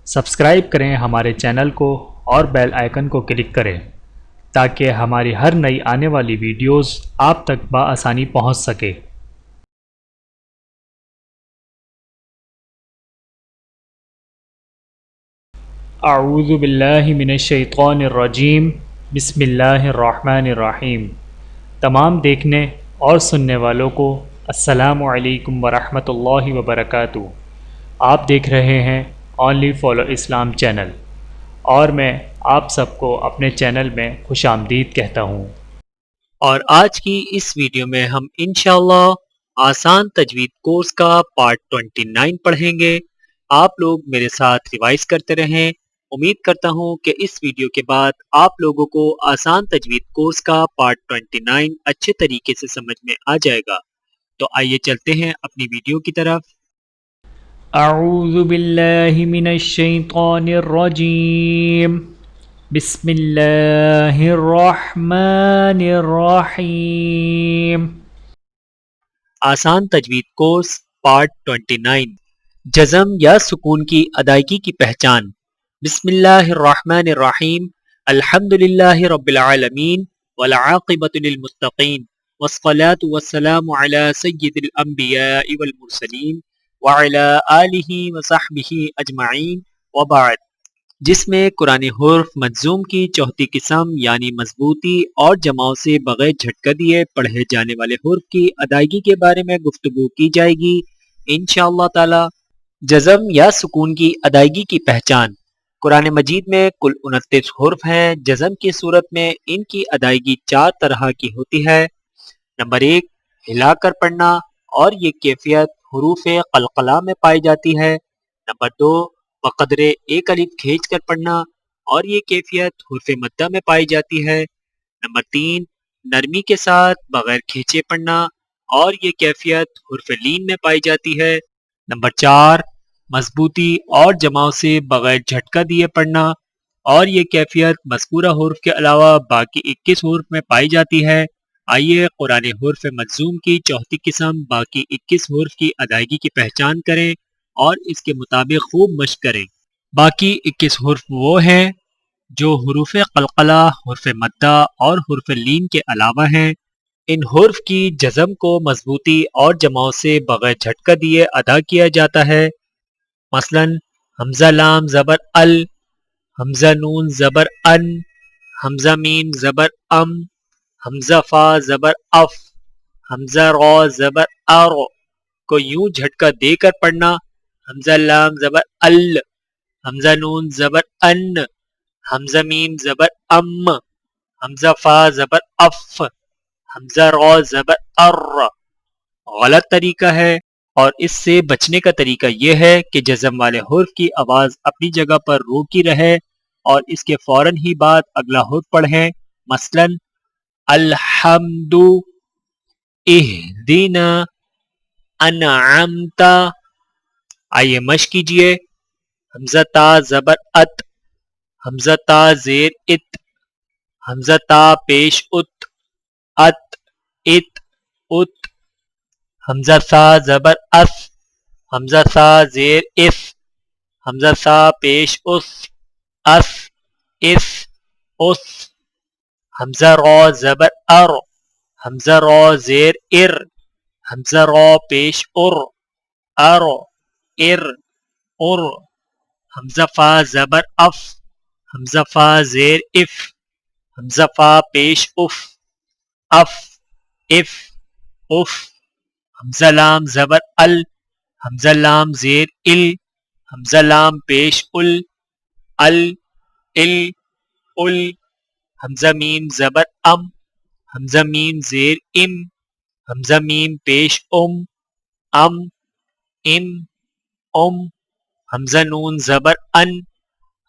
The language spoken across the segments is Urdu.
سبسکرائب کریں ہمارے چینل کو اور بیل آئیکن کو کلک کریں تاکہ ہماری ہر نئی آنے والی ویڈیوز آپ تک بآسانی پہنچ سکے۔ اعوذ باللہ من الشیطان الرجیم، بسم اللہ الرحمن الرحیم۔ تمام دیکھنے اور سننے والوں کو السلام علیکم ورحمۃ اللہ وبرکاتہ۔ آپ دیکھ رہے ہیں اونلی فالو اسلام چینل، اور میں آپ سب کو اپنے چینل میں خوش آمدید کہتا ہوں۔ اور آج کی اس ویڈیو میں ہم انشاءاللہ آسان تجوید کورس کا پارٹ 29 پڑھیں گے۔ آپ لوگ میرے ساتھ ریوائز کرتے رہیں۔ امید کرتا ہوں کہ اس ویڈیو کے بعد آپ لوگوں کو آسان تجوید کورس کا پارٹ 29 اچھے طریقے سے سمجھ میں آ جائے گا۔ تو آئیے چلتے ہیں اپنی ویڈیو کی طرف۔ اعوذ باللہ من الشیطان الرجیم، بسم اللہ الرحمن الرحیم۔ آسان تجوید کورس پارٹ 29، جزم یا سکون کی ادائیگی کی پہچان۔ بسم اللہ الرحمن الرحیم، الحمد للہ رب العالمین والعاقبۃ للمتقین والصلاة والسلام علی سید الانبیاء والمرسلین وعلی آلہ وصحبہ اجمعین وبعد، جس میں قرآن حرف منظوم کی چوتھی قسم یعنی مضبوطی اور جماؤ سے بغیر جھٹکا دیے پڑھے جانے والے حرف کی ادائیگی کے بارے میں گفتگو کی جائے گی انشاءاللہ تعالی۔ جزم یا سکون کی ادائیگی کی پہچان۔ قرآن مجید میں کل 29 حرف ہیں۔ جزم کی صورت میں ان کی ادائیگی 4 طرح کی ہوتی ہے۔ نمبر 1، ہلا کر پڑھنا، اور یہ کیفیت حروف قلقلہ میں پائی جاتی ہے۔ نمبر 2، بقدر ایک الف کھینچ کر پڑھنا، اور یہ کیفیت حرف مدہ میں پائی جاتی ہے۔ نمبر 3، نرمی کے ساتھ بغیر کھینچے پڑھنا، اور یہ کیفیت حرف لین میں پائی جاتی ہے۔ نمبر 4، مضبوطی اور جماؤ سے بغیر جھٹکا دیے پڑھنا، اور یہ کیفیت مذکورہ حرف کے علاوہ باقی 21 حرف میں پائی جاتی ہے۔ آئیے قرآن حرف منظوم کی چوتھی قسم باقی 21 حرف کی ادائیگی کی پہچان کریں اور اس کے مطابق خوب مشق کریں۔ باقی 21 حرف وہ ہیں جو حروف قلقلہ، حرف مدہ اور حرف لین کے علاوہ ہیں۔ ان حرف کی جزم کو مضبوطی اور جماؤ سے بغیر جھٹکا دیے ادا کیا جاتا ہے۔ مثلا حمزہ لام زبر ال، حمزہ نون زبر ان، حمزہ میم زبر ام، حمزہ فا زبر اف، حمزہ را زبر ار کو یوں جھٹکا دے کر پڑھنا۔ حمزہ لام زبر ال، حمزہ نون زبر ان، حمزہ میم زبر ام، حمزہ فا زبر اف، حمزہ را زبر ار غلط طریقہ ہے، اور اس سے بچنے کا طریقہ یہ ہے کہ جزم والے حرف کی آواز اپنی جگہ پر روکی رہے اور اس کے فوراً ہی بعد اگلا حرف پڑھیں۔ مثلا الحمد، اہدنا، انعمتا۔ آئیے مشق کیجئے۔ حمزہ تا زبر ات، حمزہ تا زیر ات، حمزہ تا پیش ات، ات ات ات، حمزہ سا زبر اس، حمزہ سا زیر اس، حمزہ سا پیش اس، اس اس اس، حمزہ را زبر ار، حمزہ را زیر ار، حمزہ را پیش ار، ار ار ار، حمزہ فا زبر اف، حمزہ فا زیر اف، حمزہ فا پیش اف، اف اف اف، حمزہ لام زبر ال، حمزہ لام زیر ال، حمزہ لام پیش ال، ال ال ال، حمزہ میم زبر ام، حمزہ میم زیر ام، حمزہ میم پیش ام، ام ام ام، حمزہ نون زبر ان،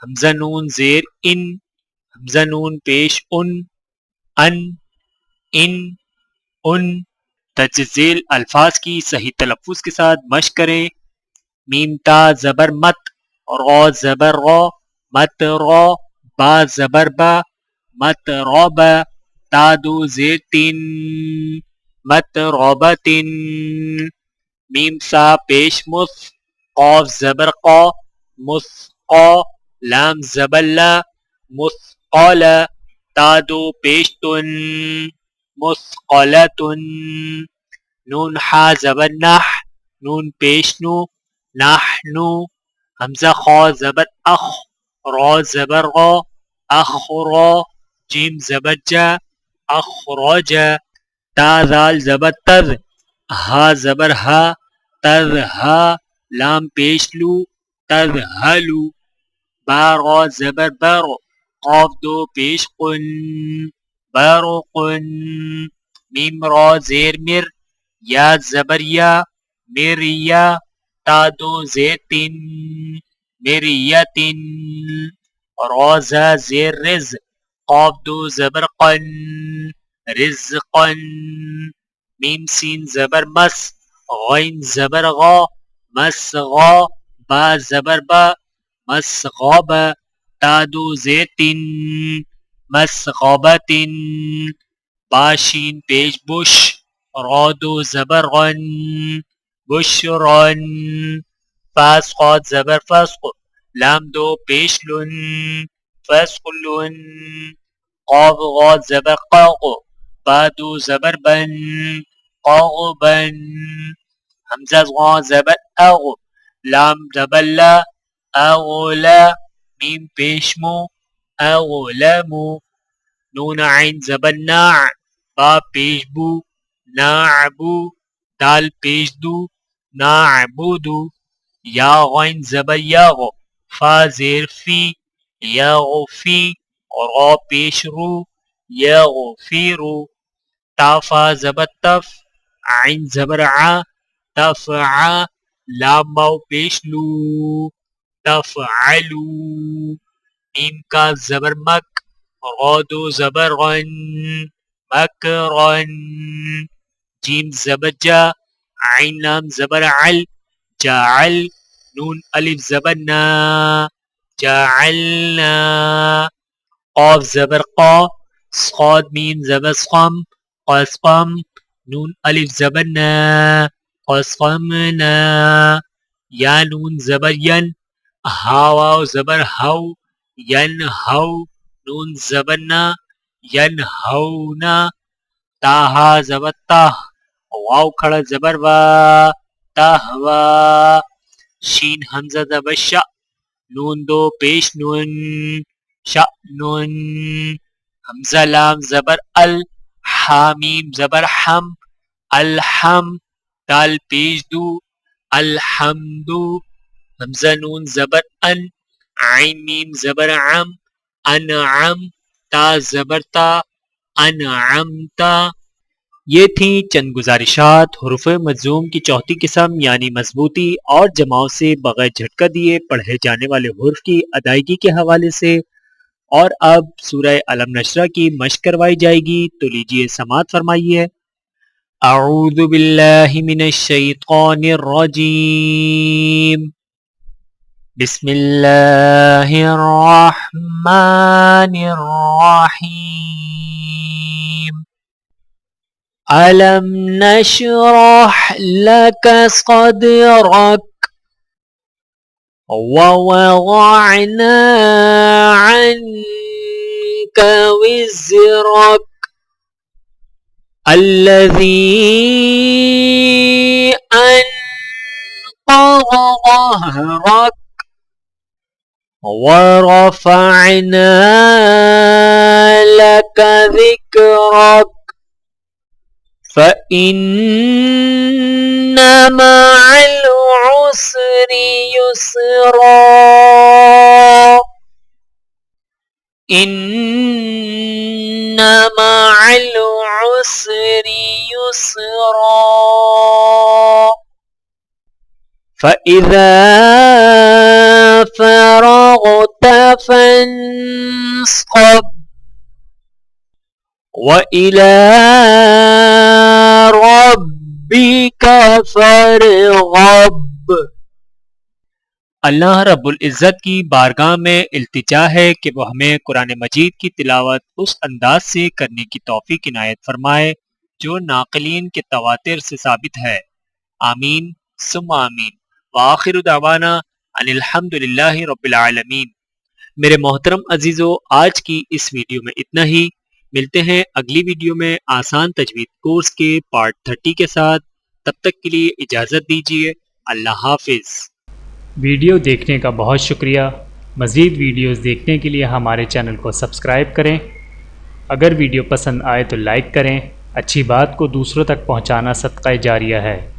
حمزہ نون زیر ان، حمزہ نون پیش ان، ان ان۔ تجزیل الفاظ کی صحیح تلفظ کے ساتھ مشق کریں۔ میم تا زبر مت، را زبر را، مت را، با زبر با، مت را با، تا دو زیر تین، مت رابا تین، میم سا پیش مس، قاف زبر قا، مس قا لام زبر لا مثقال تا دو پیش تن مثقلتن نون حا زبر نح نون پیش نو نحنو حمزہ خا زبر اخ را زبر غا اخرا جیم زبر جا اخراج تا ذال زبر تر ہا زبر ہا تر ہا لام پیش لو تر ہلو بارا زبر بر قاف دو پیش قن برقن میم را زیر مر یا زبر یا مریا تا دو زیر تن مریتن رازا زیر رز قاف دو زبر قن رزقن میم سین زبر مس غین زبر غا مس غا با زبر با مس غابا تا دو زیتن مس غابتن باشین پیش بش را دو زبر غن بشرن فاسقات زبر فسق لام دو پیش لن فسق لن قاف غاد زبر قاق بادو زبر بن قاق بن حمزہ غا زبر اغ لام زبر لا اغلا میم پیشمو اغلمو نون عین زبر ناع با پیش بو ناعبو دال پیش دو ناعبدو یا غین زبر یاغ فا زیر فی یغفی را پیش رو یغفیرو تافا زبر تف عین زبر ع تفع لام واو پیش لو تفعلو میم کا زبر مک را دو زبر غن مکرن جیم زبر جا عین لام زبر عل جعل نون الف زبر نا جعلنا قاف زبر قا صاد میم زبر صم قسقم نون الف زبر نا قسقمنا یا نون زبر ین ہا واو زبر ہو ین ہو نون زبر نا ین ہونا تاہا زبر تاہ واو کھڑا زبر وا تہوا شین حمزہ زبر شا نون دو پیش نون شأنن حمزہ لام زبر ال حامیم زبر حم الحم دال پیش دو الحمدو حمزہ نون زبر ان عین میم زبر عم انعم تا زبر تا انعمتا یہ تھیں چند گزارشات حروف مجزوم کی چوتھی قسم یعنی مضبوطی اور جماؤ سے بغیر جھٹکا دیے پڑھے جانے والے حروف کی ادائیگی کے حوالے سے، اور اب سورہ علم نشرہ کی مشق کروائی جائے گی، تو لیجئے سماعت فرمائیے۔ اعوذ باللہ من الشیطان الرجیم، بسم اللہ الرحمن الرحیم۔ ألم نشرح لك صدرك ووضعنا عنك وزرك الذي أنقض ظهرك ورفعنا لك ذكرك فإن مع العسر يسرا إن مع العسر يسرا فإذا فرغت فانصب وَإِلَى رَبِّكَ فَارْغَب۔ اللہ رب العزت کی بارگاہ میں التجا ہے کہ وہ ہمیں قرآن مجید کی تلاوت اس انداز سے کرنے کی توفیق عنایت فرمائے جو ناقلین کے تواتر سے ثابت ہے۔ آمین ثم آمین۔ وآخر دعوانا ان الحمد للہ رب العالمین۔ میرے محترم عزیزو، آج کی اس ویڈیو میں اتنا ہی۔ ملتے ہیں اگلی ویڈیو میں آسان تجوید کورس کے پارٹ 30 کے ساتھ۔ تب تک کے لیے اجازت دیجیے، اللہ حافظ۔ ویڈیو دیکھنے کا بہت شکریہ۔ مزید ویڈیوز دیکھنے کے لیے ہمارے چینل کو سبسکرائب کریں۔ اگر ویڈیو پسند آئے تو لائک کریں۔ اچھی بات کو دوسروں تک پہنچانا صدقہ جاریہ ہے۔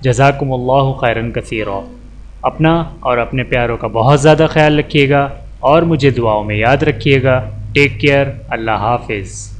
جزاکم اللہ خیرا کثیرا۔ اپنا اور اپنے پیاروں کا بہت زیادہ خیال رکھیے گا اور مجھے دعاؤں میں یاد رکھیے گا۔ ٹیک کیئر، اللہ حافظ۔